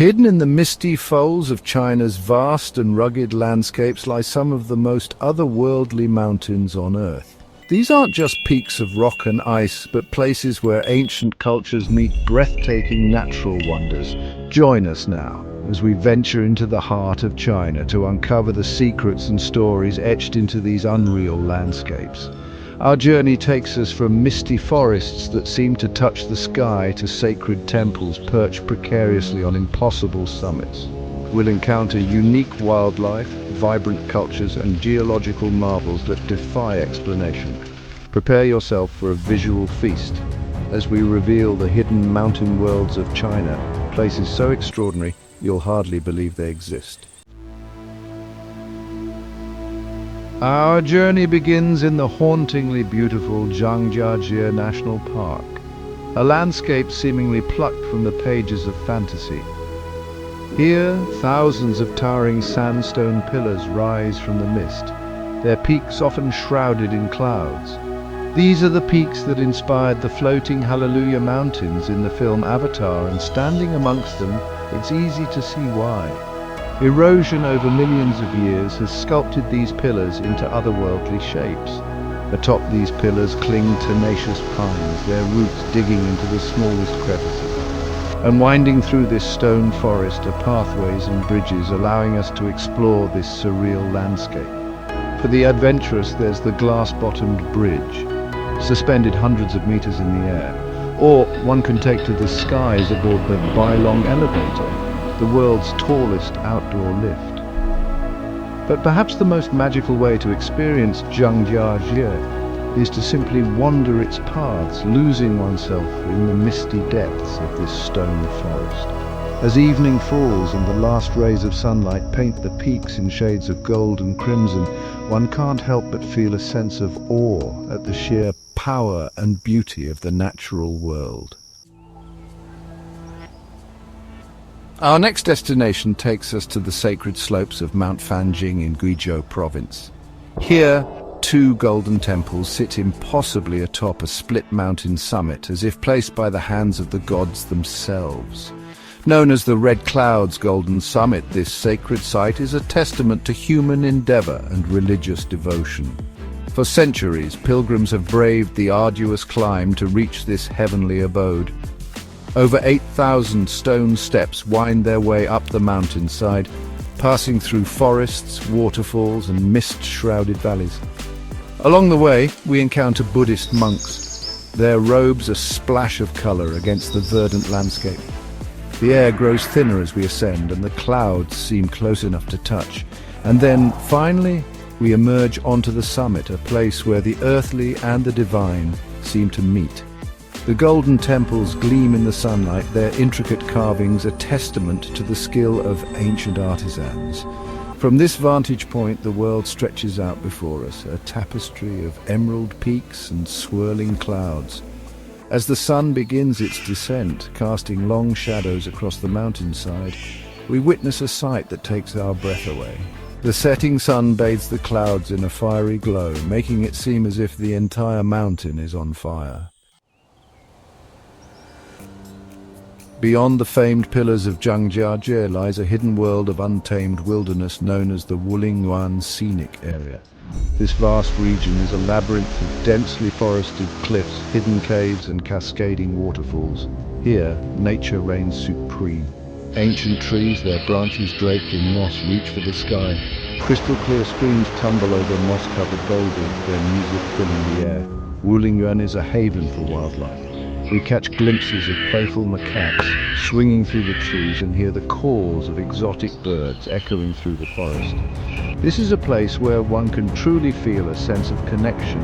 Hidden in the misty folds of China's vast and rugged landscapes lie some of the most otherworldly mountains on Earth. These aren't just peaks of rock and ice, but places where ancient cultures meet breathtaking natural wonders. Join us now as we venture into the heart of China to uncover the secrets and stories etched into these unreal landscapes. Our journey takes us from misty forests that seem to touch the sky to sacred temples perched precariously on impossible summits. We'll encounter unique wildlife, vibrant cultures, and geological marvels that defy explanation. Prepare yourself for a visual feast as we reveal the hidden mountain worlds of China, places so extraordinary you'll hardly believe they exist. Our journey begins in the hauntingly beautiful Zhangjiajie National Park, a landscape seemingly plucked from the pages of fantasy. Here, thousands of towering sandstone pillars rise from the mist, their peaks often shrouded in clouds. These are the peaks that inspired the floating Hallelujah Mountains in the film Avatar, and standing amongst them, it's easy to see why. Erosion over millions of years has sculpted these pillars into otherworldly shapes. Atop these pillars cling tenacious pines, their roots digging into the smallest crevices. And winding through this stone forest are pathways and bridges, allowing us to explore this surreal landscape. For the adventurous, there's the glass-bottomed bridge, suspended hundreds of meters in the air. Or one can take to the skies aboard the Bailong Elevator, the world's tallest outdoor lift. But perhaps the most magical way to experience Zhangjiajie is to simply wander its paths, losing oneself in the misty depths of this stone forest. As evening falls and the last rays of sunlight paint the peaks in shades of gold and crimson, one can't help but feel a sense of awe at the sheer power and beauty of the natural world. Our next destination takes us to the sacred slopes of Mount Fanjing in Guizhou province. Here, two golden temples sit impossibly atop a split mountain summit, as if placed by the hands of the gods themselves. Known as the Red Cloud's Golden Summit, this sacred site is a testament to human endeavor and religious devotion. For centuries, pilgrims have braved the arduous climb to reach this heavenly abode. Over 8,000 stone steps wind their way up the mountainside, passing through forests, waterfalls, and mist-shrouded valleys. Along the way, we encounter Buddhist monks, their robes a splash of color against the verdant landscape. The air grows thinner as we ascend, and the clouds seem close enough to touch. And then, finally, we emerge onto the summit, a place where the earthly and the divine seem to meet. The golden temples gleam in the sunlight, their intricate carvings a testament to the skill of ancient artisans. From this vantage point, the world stretches out before us, a tapestry of emerald peaks and swirling clouds. As the sun begins its descent, casting long shadows across the mountainside, we witness a sight that takes our breath away. The setting sun bathes the clouds in a fiery glow, making it seem as if the entire mountain is on fire. Beyond the famed pillars of Zhangjiajie lies a hidden world of untamed wilderness known as the Wulingyuan Scenic Area. This vast region is a labyrinth of densely forested cliffs, hidden caves, and cascading waterfalls. Here, nature reigns supreme. Ancient trees, their branches draped in moss, reach for the sky. Crystal clear streams tumble over moss-covered boulders, their music filling the air. Wulingyuan is a haven for wildlife. We catch glimpses of playful macaques swinging through the trees and hear the calls of exotic birds echoing through the forest. This is a place where one can truly feel a sense of connection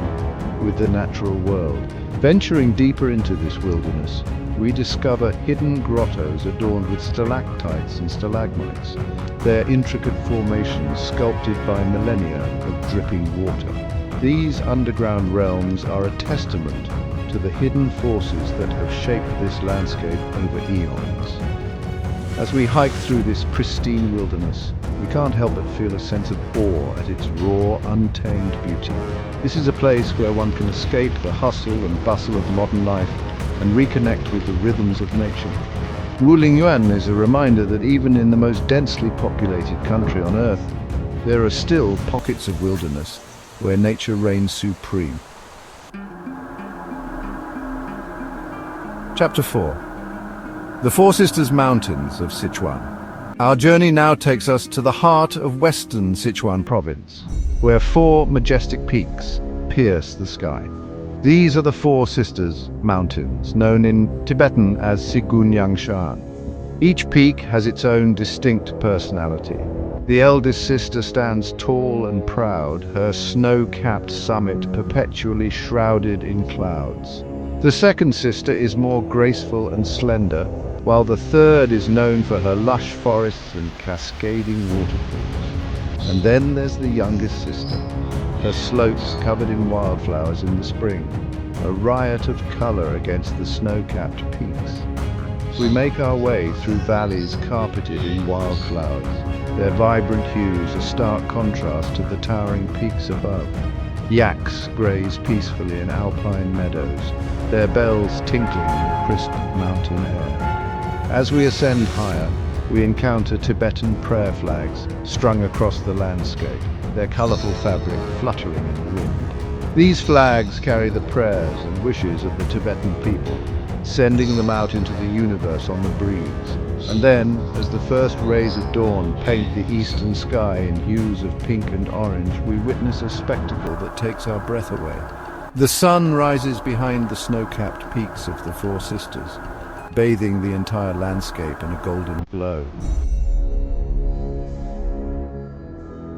with the natural world. Venturing deeper into this wilderness, we discover hidden grottos adorned with stalactites and stalagmites, their intricate formations sculpted by millennia of dripping water. These underground realms are a testament to the hidden forces that have shaped this landscape over eons. As we hike through this pristine wilderness, we can't help but feel a sense of awe at its raw, untamed beauty. This is a place where one can escape the hustle and bustle of modern life and reconnect with the rhythms of nature. Wulingyuan is a reminder that even in the most densely populated country on Earth, there are still pockets of wilderness where nature reigns supreme. Chapter 4. The Four Sisters Mountains of Sichuan. Our journey now takes us to the heart of western Sichuan province, where four majestic peaks pierce the sky. These are the Four Sisters Mountains, known in Tibetan as Sigünyangshan. Each peak has its own distinct personality. The eldest sister stands tall and proud, her snow-capped summit perpetually shrouded in clouds. The second sister is more graceful and slender, while the third is known for her lush forests and cascading waterfalls. And then there's the youngest sister, her slopes covered in wildflowers in the spring, a riot of color against the snow-capped peaks. We make our way through valleys carpeted in wildflowers, their vibrant hues a stark contrast to the towering peaks above. Yaks graze peacefully in alpine meadows, their bells tinkling in the crisp mountain air. As we ascend higher, we encounter Tibetan prayer flags strung across the landscape, their colorful fabric fluttering in the wind. These flags carry the prayers and wishes of the Tibetan people, sending them out into the universe on the breeze. And then, as the first rays of dawn paint the eastern sky in hues of pink and orange, we witness a spectacle that takes our breath away. The sun rises behind the snow-capped peaks of the Four Sisters, bathing the entire landscape in a golden glow.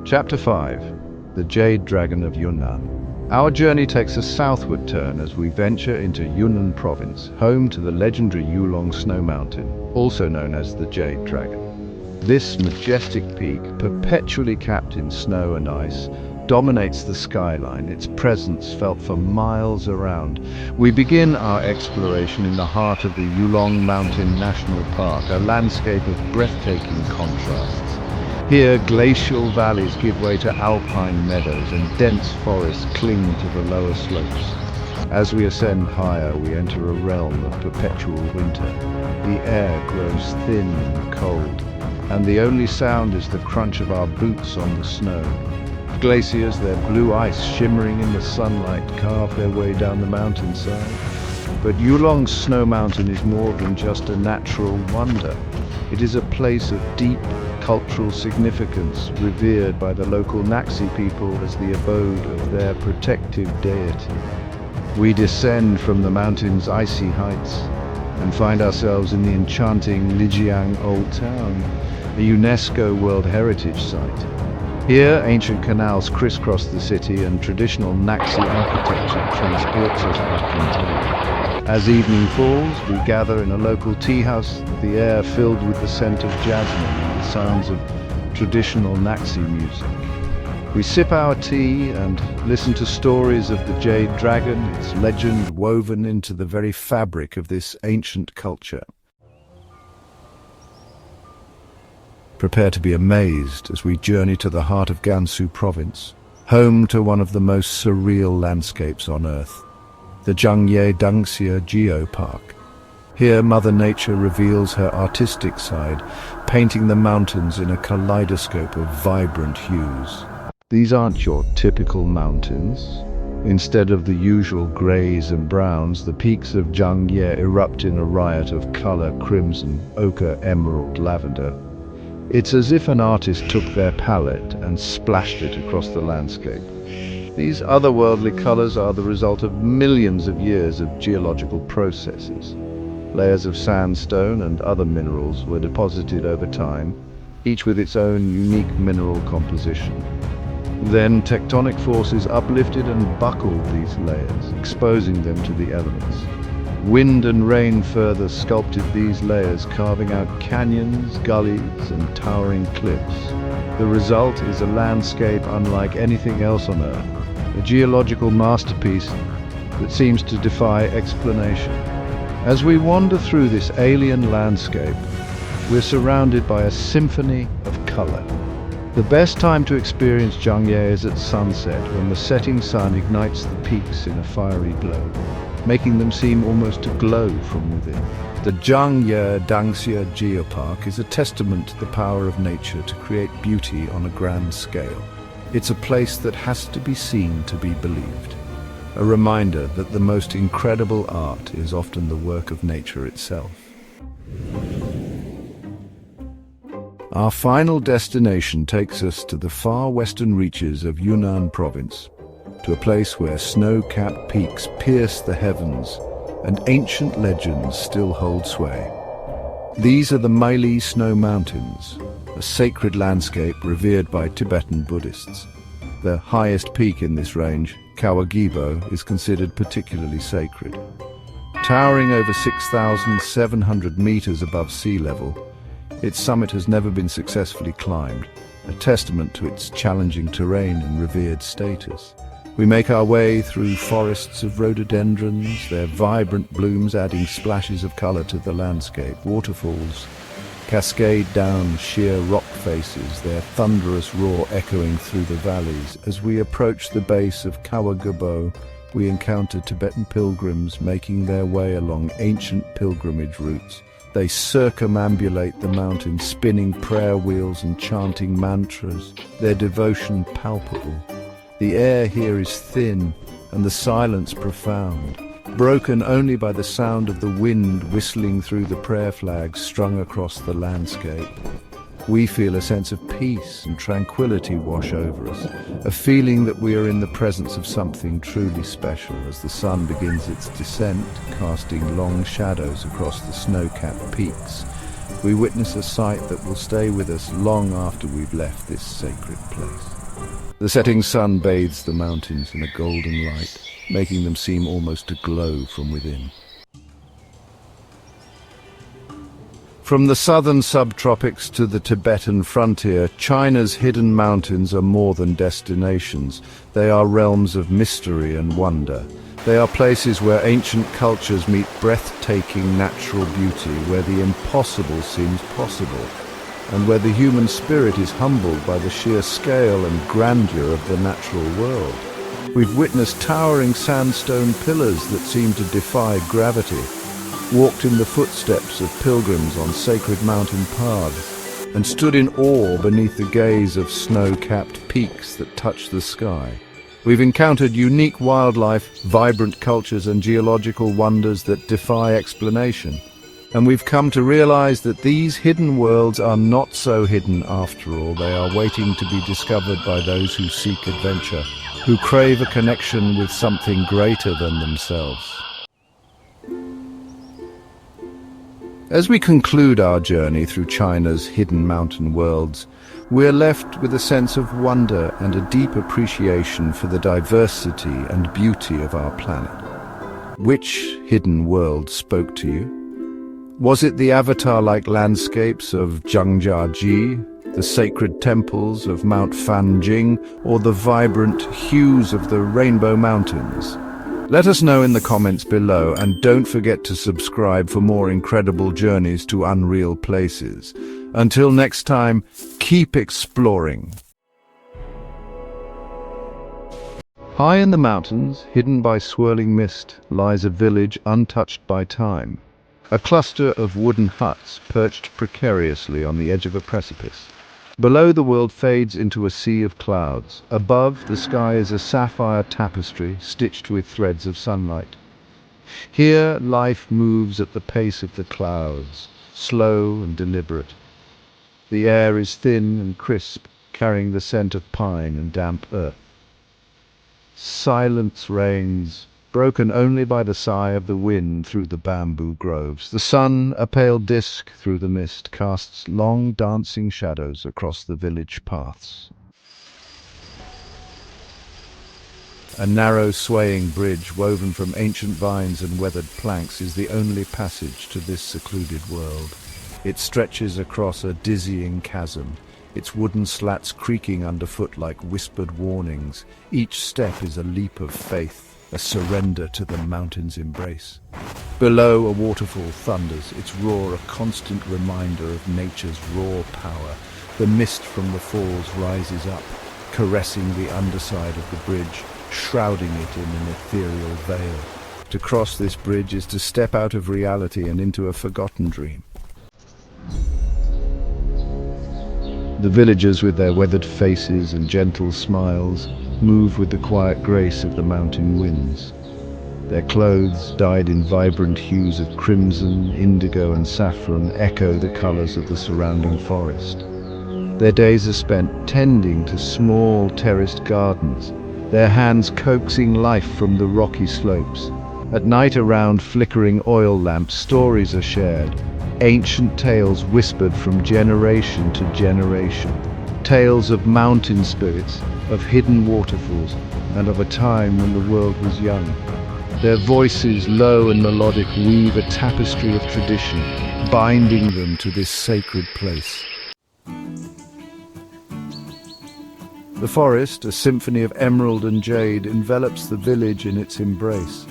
Chapter 5. The Jade Dragon of Yunnan. Our journey takes a southward turn as we venture into Yunnan Province, home to the legendary Yulong Snow Mountain, also known as the Jade Dragon. This majestic peak, perpetually capped in snow and ice, dominates the skyline, its presence felt for miles around. We begin our exploration in the heart of the Yulong Mountain National Park, a landscape of breathtaking contrasts. Here, glacial valleys give way to alpine meadows and dense forests cling to the lower slopes. As we ascend higher, we enter a realm of perpetual winter. The air grows thin and cold, and the only sound is the crunch of our boots on the snow. Glaciers, their blue ice shimmering in the sunlight, carve their way down the mountainside. But Yulong's Snow Mountain is more than just a natural wonder. It is a place of deep cultural significance, revered by the local Naxi people as the abode of their protective deity. We descend from the mountain's icy heights and find ourselves in the enchanting Lijiang Old Town, a UNESCO World Heritage Site. Here, ancient canals crisscross the city and traditional Naxi architecture transports us back in time. As evening falls, we gather in a local tea house, the air filled with the scent of jasmine and the sounds of traditional Naxi music. We sip our tea and listen to stories of the Jade Dragon, its legend woven into the very fabric of this ancient culture. Prepare to be amazed as we journey to the heart of Gansu Province, home to one of the most surreal landscapes on Earth, the Zhangye Dangxia Geopark. Here, Mother Nature reveals her artistic side, painting the mountains in a kaleidoscope of vibrant hues. These aren't your typical mountains. Instead of the usual greys and browns, the peaks of Zhangye erupt in a riot of color: crimson, ochre, emerald, lavender. It's as if an artist took their palette and splashed it across the landscape. These otherworldly colors are the result of millions of years of geological processes. Layers of sandstone and other minerals were deposited over time, each with its own unique mineral composition. Then tectonic forces uplifted and buckled these layers, exposing them to the elements. Wind and rain further sculpted these layers, carving out canyons, gullies, and towering cliffs. The result is a landscape unlike anything else on Earth, a geological masterpiece that seems to defy explanation. As we wander through this alien landscape, we're surrounded by a symphony of color. The best time to experience Zhangye is at sunset, when the setting sun ignites the peaks in a fiery glow, making them seem almost to glow from within. The Zhangye Dangxia Geopark is a testament to the power of nature to create beauty on a grand scale. It's a place that has to be seen to be believed. A reminder that the most incredible art is often the work of nature itself. Our final destination takes us to the far western reaches of Yunnan province, to a place where snow-capped peaks pierce the heavens and ancient legends still hold sway. These are the Maili Snow Mountains, a sacred landscape revered by Tibetan Buddhists. The highest peak in this range, Kawagibo, is considered particularly sacred. Towering over 6,700 meters above sea level, its summit has never been successfully climbed, a testament to its challenging terrain and revered status. We make our way through forests of rhododendrons, their vibrant blooms adding splashes of color to the landscape. Waterfalls cascade down sheer rock faces, their thunderous roar echoing through the valleys. As we approach the base of Kawagibo, we encounter Tibetan pilgrims making their way along ancient pilgrimage routes. They circumambulate the mountain, spinning prayer wheels and chanting mantras, their devotion palpable. The air here is thin and the silence profound, broken only by the sound of the wind whistling through the prayer flags strung across the landscape. We feel a sense of peace and tranquility wash over us, a feeling that we are in the presence of something truly special as the sun begins its descent, casting long shadows across the snow-capped peaks. We witness a sight that will stay with us long after we've left this sacred place. The setting sun bathes the mountains in a golden light, making them seem almost aglow from within. From the southern subtropics to the Tibetan frontier, China's hidden mountains are more than destinations. They are realms of mystery and wonder. They are places where ancient cultures meet breathtaking natural beauty, where the impossible seems possible, and where the human spirit is humbled by the sheer scale and grandeur of the natural world. We've witnessed towering sandstone pillars that seem to defy gravity, walked in the footsteps of pilgrims on sacred mountain paths, and stood in awe beneath the gaze of snow-capped peaks that touch the sky. We've encountered unique wildlife, vibrant cultures, and geological wonders that defy explanation. And we've come to realize that these hidden worlds are not so hidden after all. They are waiting to be discovered by those who seek adventure, who crave a connection with something greater than themselves. As we conclude our journey through China's hidden mountain worlds, we're left with a sense of wonder and a deep appreciation for the diversity and beauty of our planet. Which hidden world spoke to you? Was it the avatar-like landscapes of Zhangjiajie, the sacred temples of Mount Fanjing, or the vibrant hues of the Rainbow Mountains? Let us know in the comments below, and don't forget to subscribe for more incredible journeys to unreal places. Until next time, keep exploring. High in the mountains, hidden by swirling mist, lies a village untouched by time. A cluster of wooden huts perched precariously on the edge of a precipice. Below, the world fades into a sea of clouds. Above, the sky is a sapphire tapestry stitched with threads of sunlight. Here, life moves at the pace of the clouds, slow and deliberate. The air is thin and crisp, carrying the scent of pine and damp earth. Silence reigns, broken only by the sigh of the wind through the bamboo groves. The sun, a pale disk through the mist, casts long dancing shadows across the village paths. A narrow swaying bridge woven from ancient vines and weathered planks is the only passage to this secluded world. It stretches across a dizzying chasm, its wooden slats creaking underfoot like whispered warnings. Each step is a leap of faith, a surrender to the mountain's embrace. Below, a waterfall thunders, its roar a constant reminder of nature's raw power. The mist from the falls rises up, caressing the underside of the bridge, shrouding it in an ethereal veil. To cross this bridge is to step out of reality and into a forgotten dream. The villagers, with their weathered faces and gentle smiles, move with the quiet grace of the mountain winds. Their clothes, dyed in vibrant hues of crimson, indigo and saffron, echo the colors of the surrounding forest. Their days are spent tending to small terraced gardens, their hands coaxing life from the rocky slopes. At night, around flickering oil lamps, stories are shared, ancient tales whispered from generation to generation. Tales of mountain spirits, of hidden waterfalls, and of a time when the world was young. Their voices, low and melodic, weave a tapestry of tradition, binding them to this sacred place. The forest, a symphony of emerald and jade, envelops the village in its embrace.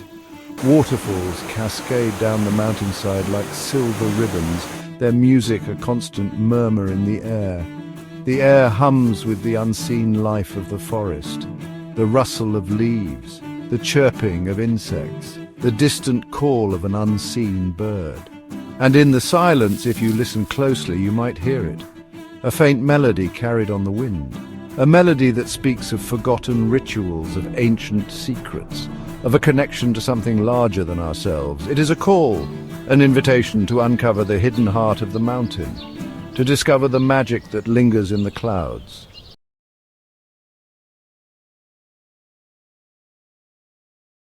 Waterfalls cascade down the mountainside like silver ribbons, their music a constant murmur in the air. The air hums with the unseen life of the forest, the rustle of leaves, the chirping of insects, the distant call of an unseen bird. And in the silence, if you listen closely, you might hear it. A faint melody carried on the wind. A melody that speaks of forgotten rituals, of ancient secrets, of a connection to something larger than ourselves. It is a call, an invitation to uncover the hidden heart of the mountain, to discover the magic that lingers in the clouds.